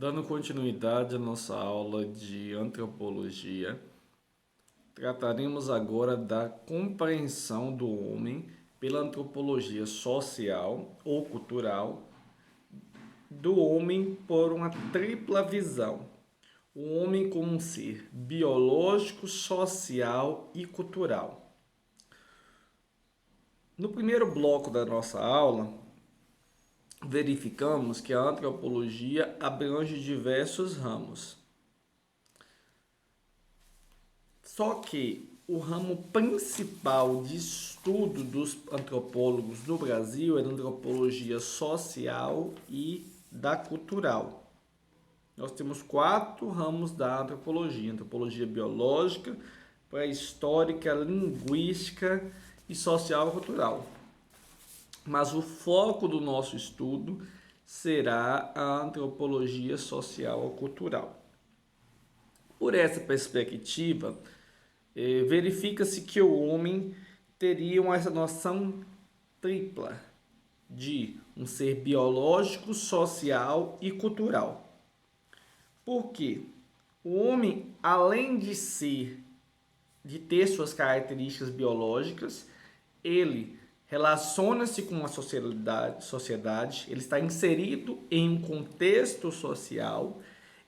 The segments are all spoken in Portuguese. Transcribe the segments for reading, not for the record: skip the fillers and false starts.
Dando continuidade à nossa aula de antropologia, trataremos agora da compreensão do homem pela antropologia social ou cultural do homem por uma tripla visão. O homem como um ser biológico, social e cultural. No primeiro bloco da nossa aula, verificamos que a antropologia abrange diversos ramos. Só que o ramo principal de estudo dos antropólogos no Brasil é a antropologia social e da cultural. Nós temos 4 ramos da antropologia: antropologia biológica, pré-histórica, linguística e social cultural. Mas o foco do nosso estudo será a antropologia social ou cultural. Por essa perspectiva, verifica-se que o homem teria essa noção tripla de um ser biológico, social e cultural. Por quê? O homem, além de ter suas características biológicas, ele relaciona-se com uma sociedade, ele está inserido em um contexto social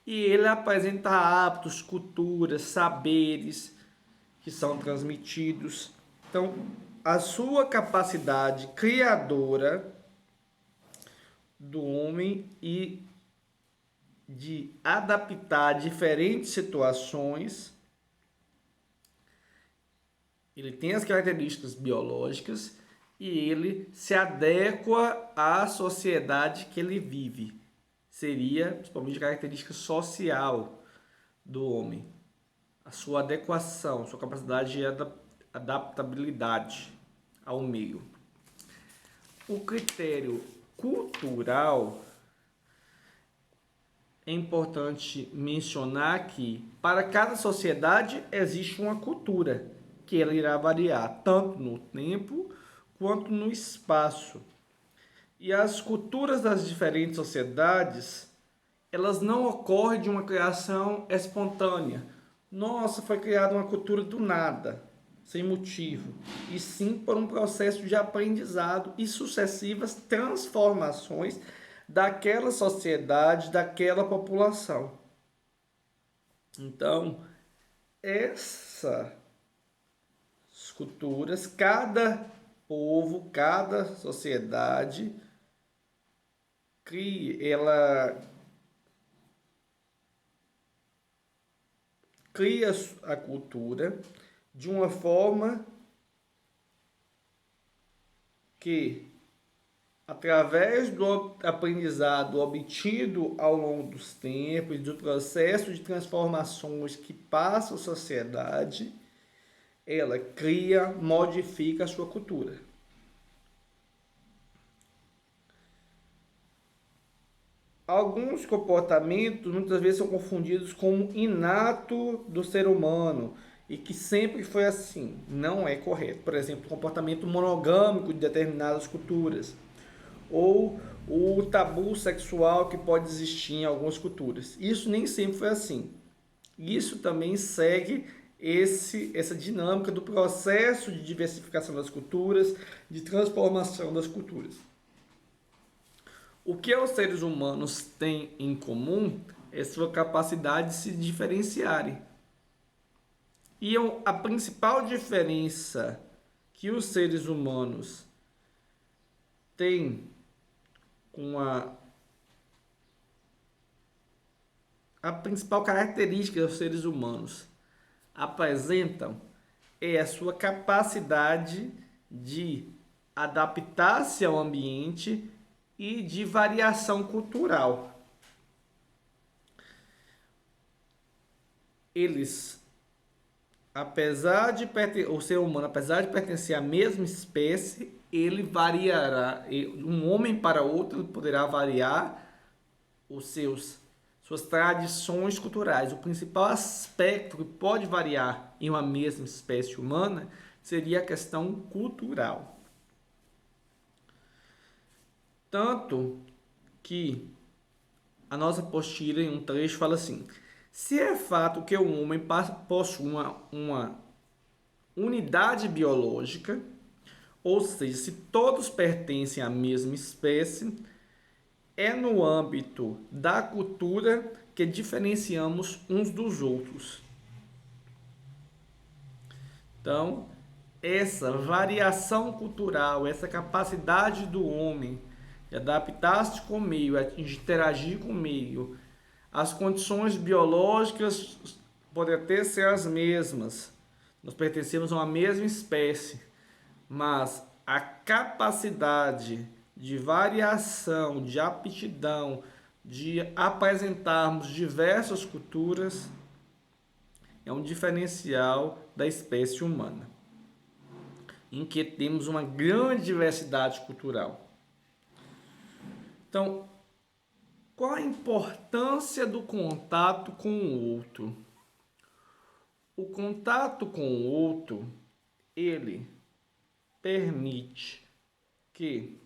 e ele apresenta hábitos, culturas, saberes que são transmitidos. Então, a sua capacidade criadora do homem e de adaptar diferentes situações, ele tem as características biológicas e ele se adequa à sociedade que ele vive. Seria principalmente a característica social do homem, a sua adequação, sua capacidade de adaptabilidade ao meio. O critério cultural é importante mencionar que para cada sociedade existe uma cultura que ela irá variar tanto no tempo quanto no espaço. E as culturas das diferentes sociedades, elas não ocorrem de uma criação espontânea. Nossa, foi criada uma cultura do nada, sem motivo, e sim por um processo de aprendizado e sucessivas transformações daquela sociedade, daquela população. Então, essas culturas, cada povo, cada sociedade, ela cria a cultura de uma forma que, através do aprendizado obtido ao longo dos tempos, do processo de transformações que passa a sociedade, ela cria, modifica a sua cultura. Alguns comportamentos muitas vezes são confundidos como inato do ser humano e que sempre foi assim. Não é correto. Por exemplo, o comportamento monogâmico de determinadas culturas ou o tabu sexual que pode existir em algumas culturas. Isso nem sempre foi assim. Isso também segue essa dinâmica do processo de diversificação das culturas, de transformação das culturas. O que os seres humanos têm em comum é sua capacidade de se diferenciarem. E a principal diferença que os seres humanos têm com a principal característica dos seres humanos apresentam é a sua capacidade de adaptar-se ao ambiente e de variação cultural. O ser humano, apesar de pertencer à mesma espécie, ele variará. Um homem para outro poderá variar suas tradições culturais. O principal aspecto que pode variar em uma mesma espécie humana seria a questão cultural. Tanto que a nossa apostila, em um trecho, fala assim: se é fato que o homem possui uma unidade biológica, ou seja, se todos pertencem à mesma espécie, é no âmbito da cultura que diferenciamos uns dos outros. Então, essa variação cultural, essa capacidade do homem de adaptar-se com o meio, de interagir com o meio, as condições biológicas podem até ser as mesmas, nós pertencemos a uma mesma espécie, mas a capacidade de variação, de aptidão, de apresentarmos diversas culturas é um diferencial da espécie humana, em que temos uma grande diversidade cultural. Então, qual a importância do contato com o outro? O contato com o outro, ele permite que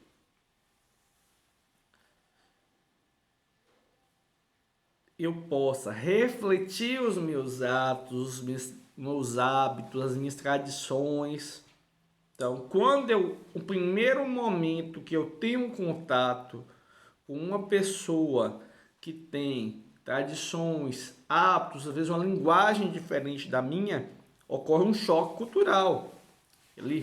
eu possa refletir os meus atos, os meus hábitos, as minhas tradições. Então, o primeiro momento que eu tenho contato com uma pessoa que tem tradições, hábitos, às vezes uma linguagem diferente da minha, ocorre um choque cultural. Ele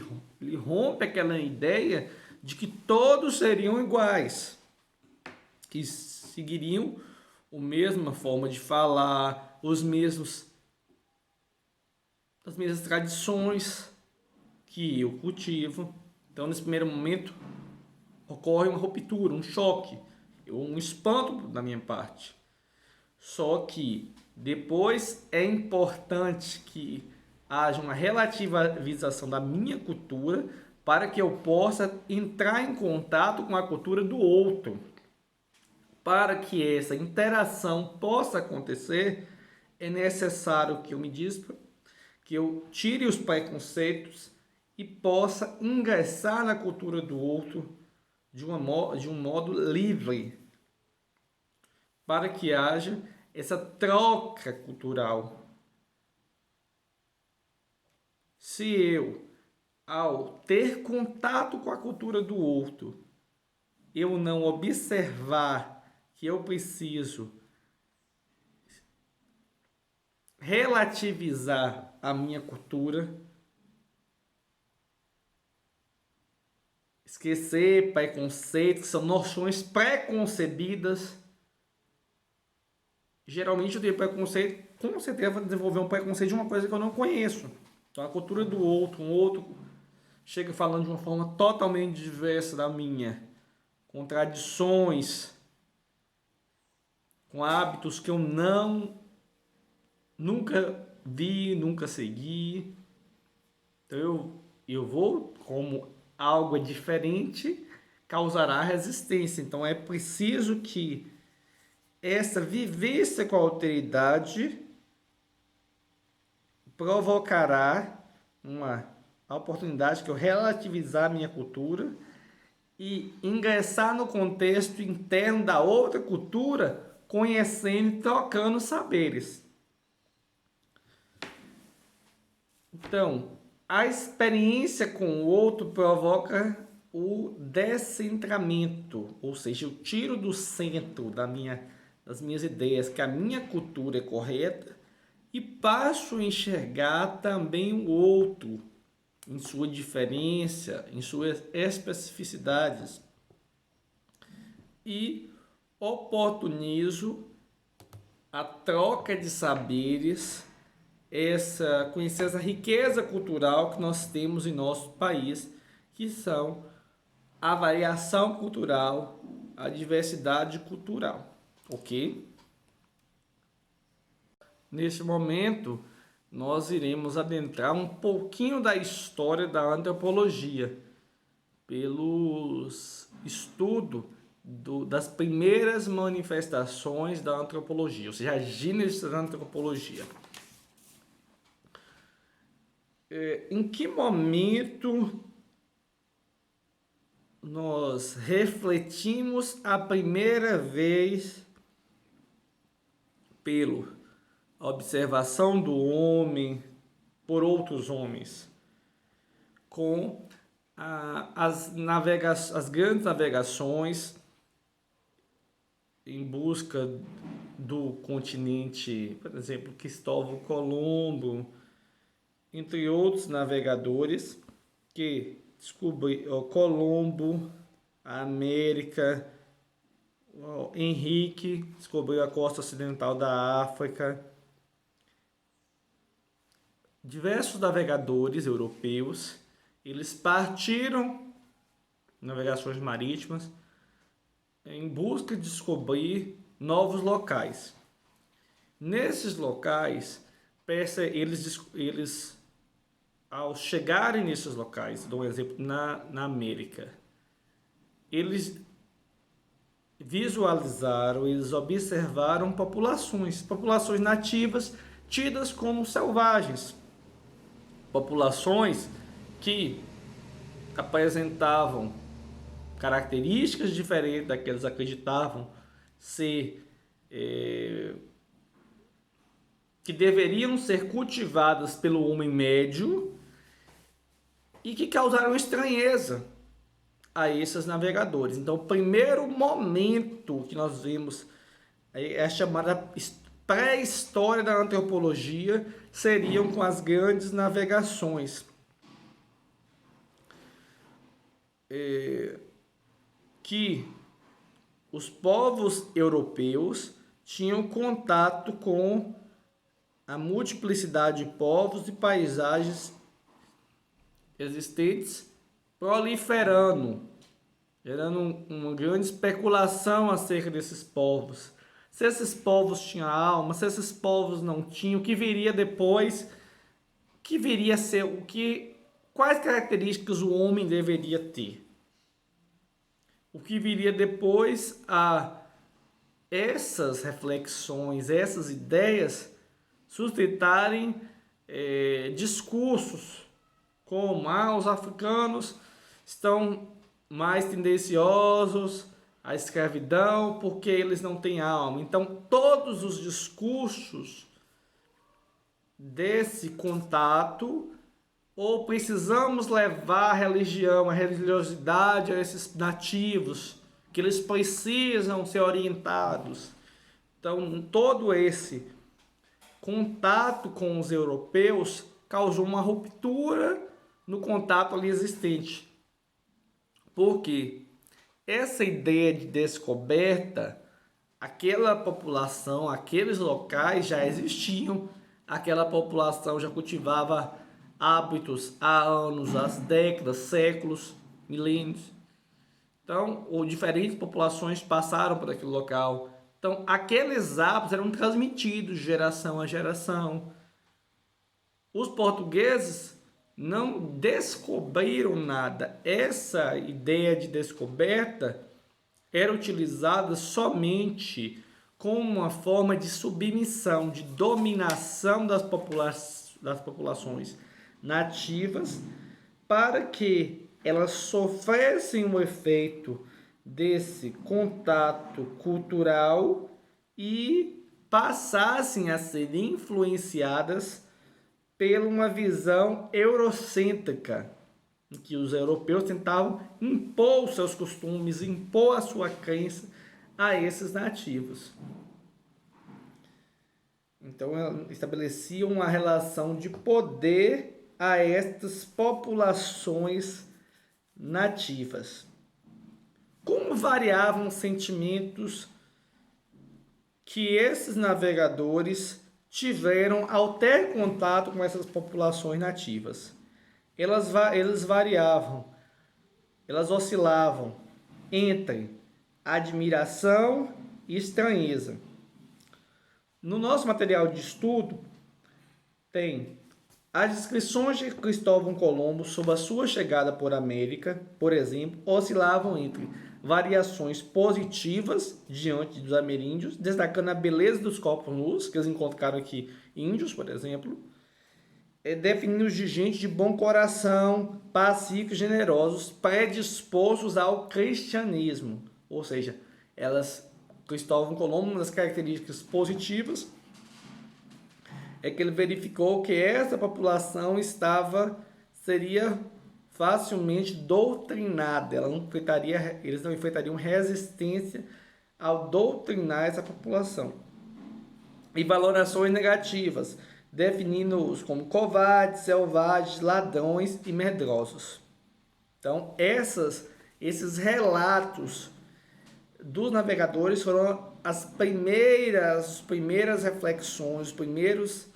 rompe aquela ideia de que todos seriam iguais, que seguiriam a mesma forma de falar, as mesmas tradições que eu cultivo. Então, nesse primeiro momento, ocorre uma ruptura, um choque, um espanto da minha parte. Só que depois é importante que haja uma relativização da minha cultura para que eu possa entrar em contato com a cultura do outro. Para que essa interação possa acontecer, é necessário que eu me dispa, que eu tire os preconceitos e possa ingressar na cultura do outro de um modo livre, para que haja essa troca cultural. Se eu, ao ter contato com a cultura do outro, eu não observar que eu preciso relativizar a minha cultura, esquecer preconceitos, que são noções preconcebidas. Geralmente eu tenho preconceito, com certeza vou desenvolver um preconceito de uma coisa que eu não conheço. Então a cultura do outro, um outro chega falando de uma forma totalmente diversa da minha, com tradições, com hábitos que eu nunca vi, nunca segui. Então eu vou, como algo diferente, causará resistência. Então é preciso que essa vivência com a alteridade provocará uma oportunidade que eu relativizar a minha cultura e ingressar no contexto interno da outra cultura, conhecendo e trocando saberes. Então, a experiência com o outro provoca o descentramento, ou seja, eu tiro do centro das minhas ideias que a minha cultura é correta e passo a enxergar também o outro em sua diferença, em suas especificidades e oportunizo a troca de saberes, conhecer essa riqueza cultural que nós temos em nosso país, que são a variação cultural, a diversidade cultural, ok? Neste momento, nós iremos adentrar um pouquinho da história da antropologia, pelos estudos das primeiras manifestações da antropologia, ou seja, a gênese da antropologia. Em que momento nós refletimos a primeira vez pelo a observação do homem por outros homens, com as grandes navegações em busca do continente, por exemplo, Cristóvão Colombo, entre outros navegadores que descobriram Colombo, a América, Henrique descobriu a costa ocidental da África. Diversos navegadores europeus, eles partiram navegações marítimas em busca de descobrir novos locais. Nesses locais, eles ao chegarem nesses locais, dou um exemplo na América, eles visualizaram, eles observaram populações nativas tidas como selvagens, populações que apresentavam características diferentes daquelas que eles acreditavam ser que deveriam ser cultivadas pelo homem médio e que causaram estranheza a esses navegadores. Então, o primeiro momento que nós vimos é a chamada pré-história da antropologia, seriam com as grandes navegações. Que os povos europeus tinham contato com a multiplicidade de povos e paisagens existentes, proliferando, gerando uma grande especulação acerca desses povos. Se esses povos tinham alma, se esses povos não tinham, o que viria depois, que viria a ser quais características o homem deveria ter. O que viria depois a essas reflexões, essas ideias sustentarem discursos como os africanos estão mais tendenciosos à escravidão porque eles não têm alma. Então, todos os discursos desse contato, ou precisamos levar a religião, a religiosidade a esses nativos, que eles precisam ser orientados. Então, todo esse contato com os europeus causou uma ruptura no contato ali existente. Porque essa ideia de descoberta, aquela população, aqueles locais já existiam, aquela população já cultivava hábitos há anos, há décadas, séculos, milênios. Então, diferentes populações passaram por aquele local. Então, aqueles hábitos eram transmitidos de geração a geração. Os portugueses não descobriram nada. Essa ideia de descoberta era utilizada somente como uma forma de submissão, de dominação das populações nativas, para que elas sofressem o efeito desse contato cultural e passassem a ser influenciadas por uma visão eurocêntrica, em que os europeus tentavam impor os seus costumes, impor a sua crença a esses nativos. Então, estabeleciam uma relação de poder a estas populações nativas. Como variavam os sentimentos que esses navegadores tiveram ao ter contato com essas populações nativas? Eles variavam, elas oscilavam entre admiração e estranheza. No nosso material de estudo tem as descrições de Cristóvão Colombo sobre a sua chegada por América, por exemplo, oscilavam entre variações positivas diante dos ameríndios, destacando a beleza dos corpos nus, que eles encontraram aqui índios, por exemplo, definidos de gente de bom coração, pacíficos, generosos, predispostos ao cristianismo. Ou seja, elas Cristóvão Colombo, uma das características positivas é que ele verificou que essa população seria facilmente doutrinada, eles não enfrentariam resistência ao doutrinar essa população. E valorações negativas, definindo-os como covardes, selvagens, ladrões e medrosos. Então, esses relatos dos navegadores foram as primeiras reflexões, os primeiros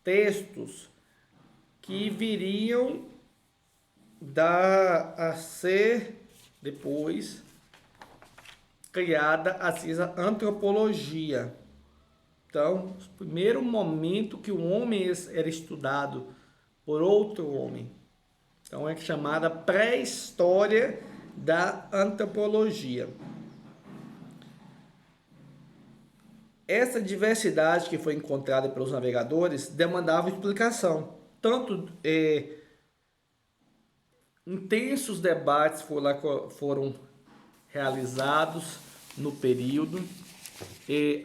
textos que viriam a ser depois criada a ciência antropologia. Então, o primeiro momento que o homem era estudado por outro homem. Então, é chamada pré-história da antropologia. Essa diversidade que foi encontrada pelos navegadores demandava explicação. Tanto intensos debates foram realizados no período.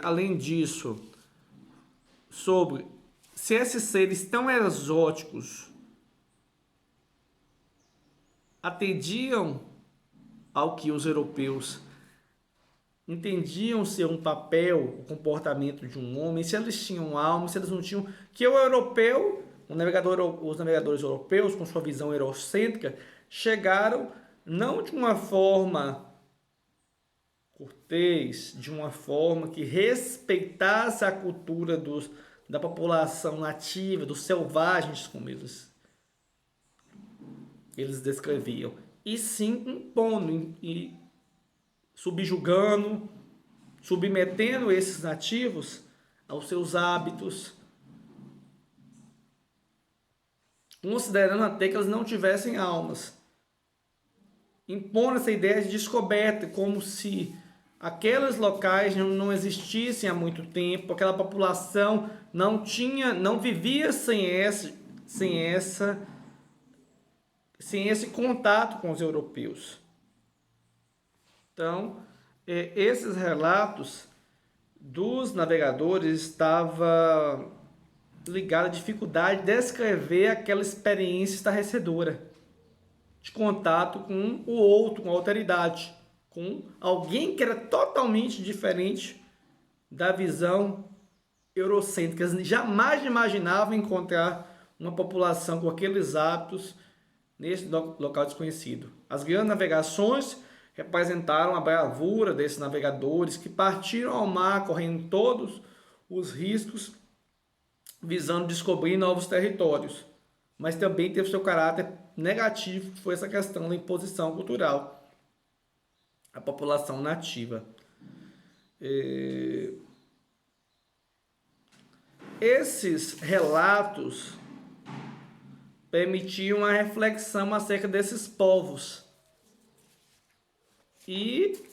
Além disso, sobre se esses seres tão exóticos atendiam ao que os europeus entendiam ser um papel, o comportamento de um homem, se eles tinham alma, se eles não tinham, que o europeu, os navegadores europeus, com sua visão eurocêntrica, chegaram não de uma forma cortês, de uma forma que respeitasse a cultura da população nativa, dos selvagens, como eles descreviam, e sim impondo e subjugando, submetendo esses nativos aos seus hábitos, considerando até que eles não tivessem almas, impondo essa ideia de descoberta, como se aqueles locais não existissem há muito tempo, aquela população não vivia sem esse contato com os europeus. Então, esses relatos dos navegadores estavam ligados à dificuldade de descrever aquela experiência estarrecedora de contato com o outro, com a alteridade, com alguém que era totalmente diferente da visão eurocêntrica. Eles jamais imaginavam encontrar uma população com aqueles hábitos nesse local desconhecido. As grandes navegações representaram a bravura desses navegadores que partiram ao mar correndo todos os riscos, visando descobrir novos territórios. Mas também teve seu caráter negativo, que foi essa questão da imposição cultural à população nativa. Esses relatos permitiam a reflexão acerca desses povos. E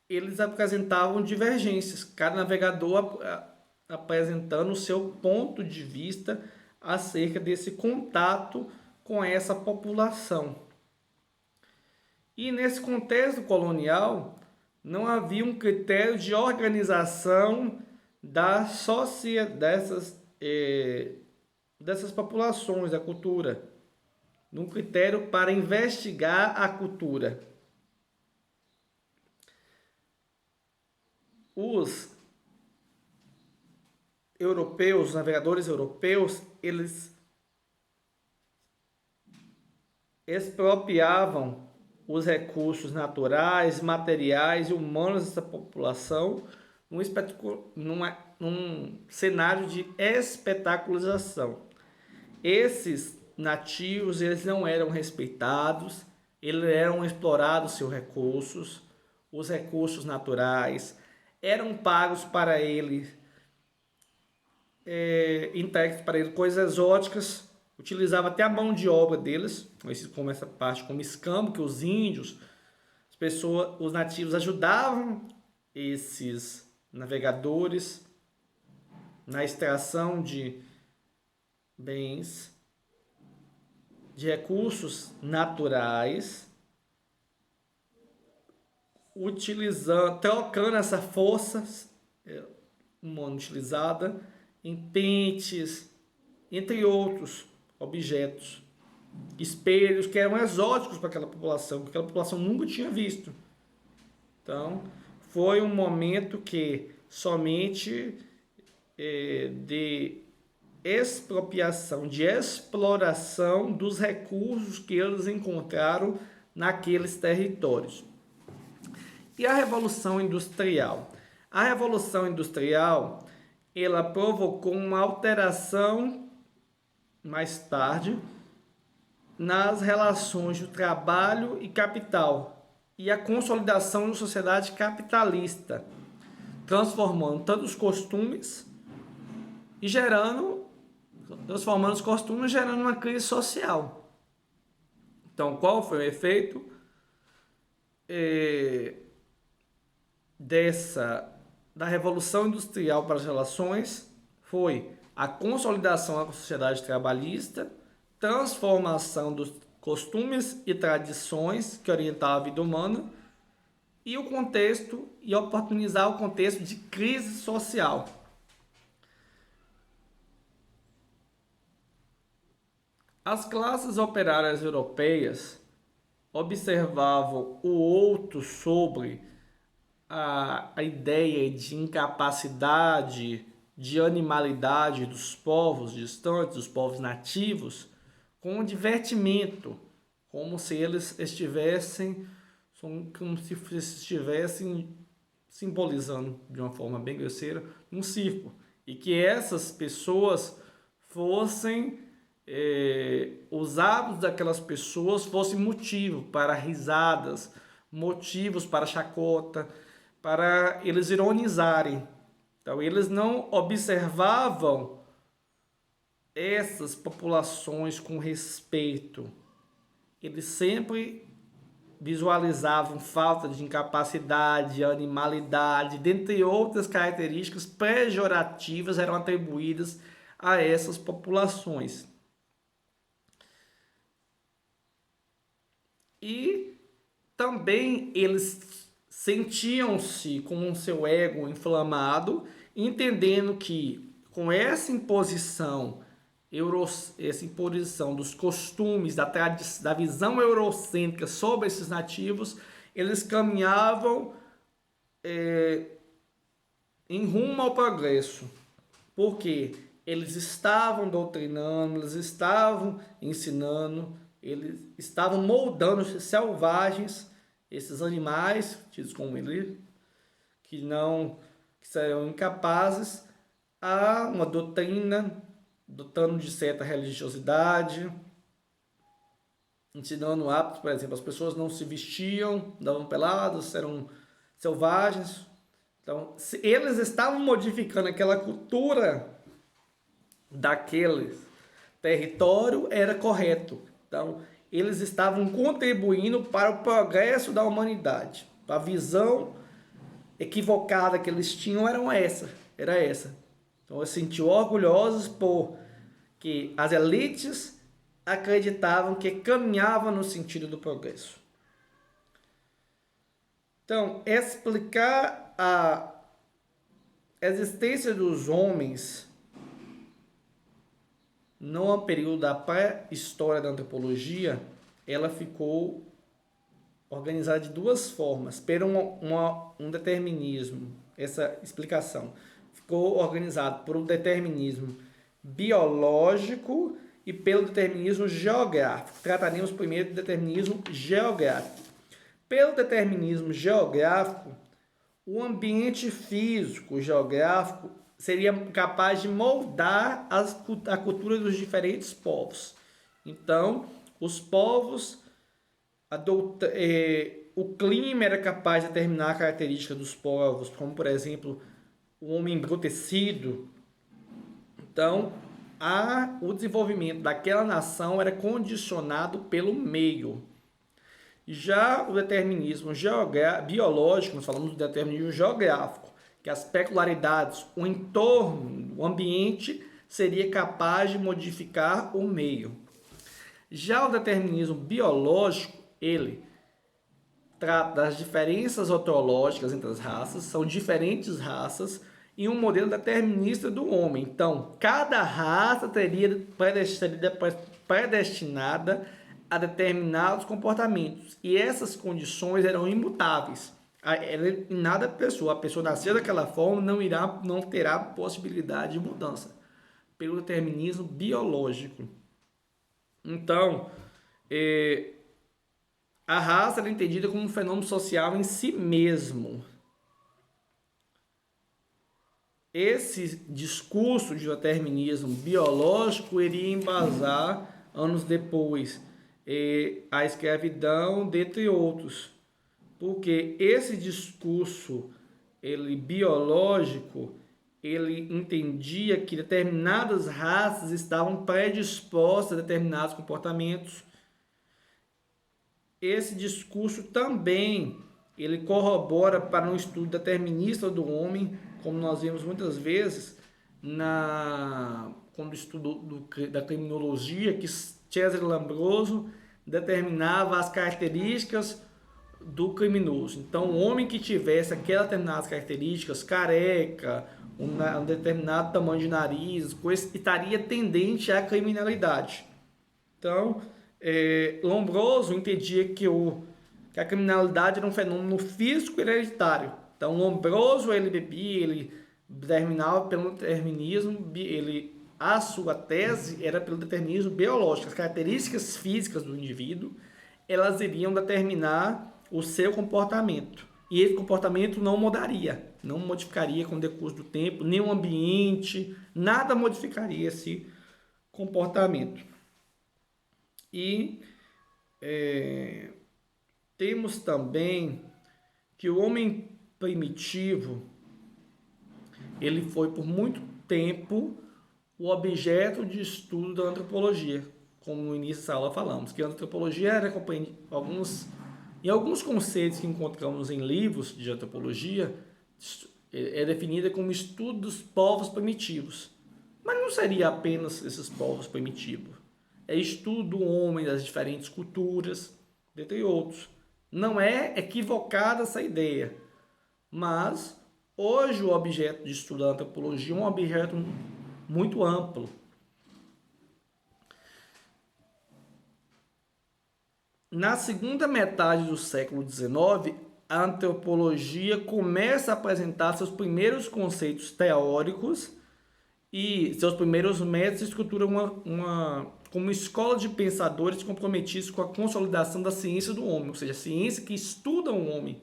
eles apresentavam divergências, cada navegador apresentando o seu ponto de vista acerca desse contato com essa população. E nesse contexto colonial, não havia um critério de organização dessas populações, da cultura, um critério para investigar a cultura. Os europeus, os navegadores europeus, eles expropriavam os recursos naturais, materiais e humanos dessa população num cenário de espetacularização. Esses nativos, eles não eram respeitados, eles eram explorados seus recursos, os recursos naturais, eram pagos para ele, intérpretes para ele, coisas exóticas, utilizava até a mão de obra deles, como essa parte como escambo, que os índios, os nativos ajudavam esses navegadores na extração de bens, de recursos naturais, utilizando, trocando essa força humana utilizada em pentes, entre outros objetos, espelhos que eram exóticos para aquela população, que aquela população nunca tinha visto. Então, foi um momento que somente de expropriação, de exploração dos recursos que eles encontraram naqueles territórios. E a Revolução Industrial? A Revolução Industrial, ela provocou uma alteração mais tarde nas relações do trabalho e capital e a consolidação da sociedade capitalista, transformando tanto os costumes e transformando os costumes, gerando uma crise social. Então, qual foi o efeito da Revolução Industrial para as relações? Foi a consolidação da sociedade trabalhista, transformação dos costumes e tradições que orientavam a vida humana e o contexto, e oportunizar o contexto de crise social. As classes operárias europeias observavam o outro sobre a ideia de incapacidade, de animalidade dos povos distantes, dos povos nativos, com um divertimento, como se eles estivessem simbolizando de uma forma bem grosseira um circo, e que essas pessoas fossem os hábitos daquelas pessoas fossem motivo para risadas, motivos para chacota, para eles ironizarem. Então, eles não observavam essas populações com respeito. Eles sempre visualizavam falta de incapacidade, animalidade, dentre outras características pejorativas eram atribuídas a essas populações. E também eles sentiam-se com o seu ego inflamado, entendendo que com essa imposição dos costumes, da visão eurocêntrica sobre esses nativos, eles caminhavam em rumo ao progresso, porque eles estavam doutrinando, eles estavam ensinando, eles estavam moldando esses selvagens, esses animais, tidos como ele, que serão incapazes a uma doutrina, dotando de certa religiosidade, ensinando hábitos, por exemplo, as pessoas não se vestiam, andavam pelados, eram selvagens. Então, se eles estavam modificando aquela cultura daquele território, era correto. Então, eles estavam contribuindo para o progresso da humanidade. A visão equivocada que eles tinham era essa. Então, eles se sentiam orgulhosos porque as elites acreditavam que caminhavam no sentido do progresso. Então, explicar a existência dos homens no período da pré-história da antropologia, ela ficou organizada de duas formas, pelo um determinismo. Essa explicação ficou organizada por um determinismo biológico e pelo determinismo geográfico. Trataremos primeiro do determinismo geográfico. Pelo determinismo geográfico, o ambiente físico geográfico seria capaz de moldar a cultura dos diferentes povos. Então, os povos, o clima era capaz de determinar a característica dos povos, como, por exemplo, o homem embrutecido. Então, o desenvolvimento daquela nação era condicionado pelo meio. Já o determinismo biológico, nós falamos do determinismo geográfico, que as peculiaridades, o entorno, o ambiente, seria capaz de modificar o meio. Já o determinismo biológico, ele trata das diferenças ontológicas entre as raças, são diferentes raças e um modelo determinista do homem. Então, cada raça teria predestinada a determinados comportamentos e essas condições eram imutáveis. Nada a pessoa nasceu daquela forma, não terá possibilidade de mudança pelo determinismo biológico. Então, a raça é entendida como um fenômeno social em si mesmo. Esse discurso de determinismo biológico iria embasar, anos depois, a escravidão, dentre outros. Porque esse discurso biológico, ele entendia que determinadas raças estavam predispostas a determinados comportamentos. Esse discurso também ele corrobora para um estudo determinista do homem, como nós vimos muitas vezes quando estudo da criminologia, que Cesare Lombroso determinava as características do criminoso. Então, o homem que tivesse aquelas determinadas características, careca, um determinado tamanho de nariz, estaria tendente à criminalidade. Então, Lombroso entendia que a criminalidade era um fenômeno físico hereditário. Então, Lombroso, ele bebia, ele determinava pelo determinismo, a sua tese era pelo determinismo biológico. As características físicas do indivíduo, elas iriam determinar o seu comportamento. E esse comportamento não mudaria, não modificaria com o decurso do tempo, nem o ambiente, nada modificaria esse comportamento. E temos também que o homem primitivo, ele foi por muito tempo o objeto de estudo da antropologia, como no início dessa aula falamos, que a antropologia era alguns conceitos que encontramos em livros de antropologia, é definida como estudo dos povos primitivos. Mas não seria apenas esses povos primitivos. É estudo do homem, das diferentes culturas, dentre outros. Não é equivocada essa ideia, mas hoje o objeto de estudo da antropologia é um objeto muito amplo. Na segunda metade do século XIX, a antropologia começa a apresentar seus primeiros conceitos teóricos e seus primeiros métodos estrutura como uma escola de pensadores comprometidos com a consolidação da ciência do homem, ou seja, a ciência que estuda o homem.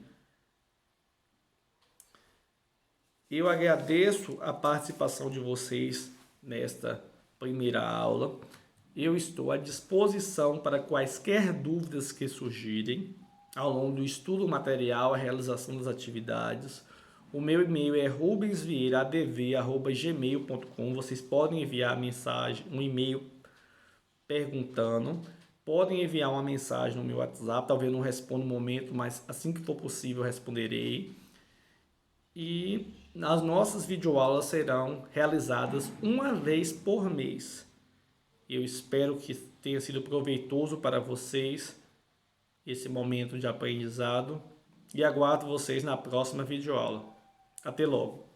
Eu agradeço a participação de vocês nesta primeira aula. Eu estou à disposição para quaisquer dúvidas que surgirem ao longo do estudo material, a realização das atividades. O meu e-mail é rubensvieira.adv@gmail.com. Vocês podem enviar um e-mail perguntando. Podem enviar uma mensagem no meu WhatsApp. Talvez eu não responda no momento, mas assim que for possível eu responderei. E as nossas videoaulas serão realizadas uma vez por mês. Eu espero que tenha sido proveitoso para vocês esse momento de aprendizado e aguardo vocês na próxima videoaula. Até logo!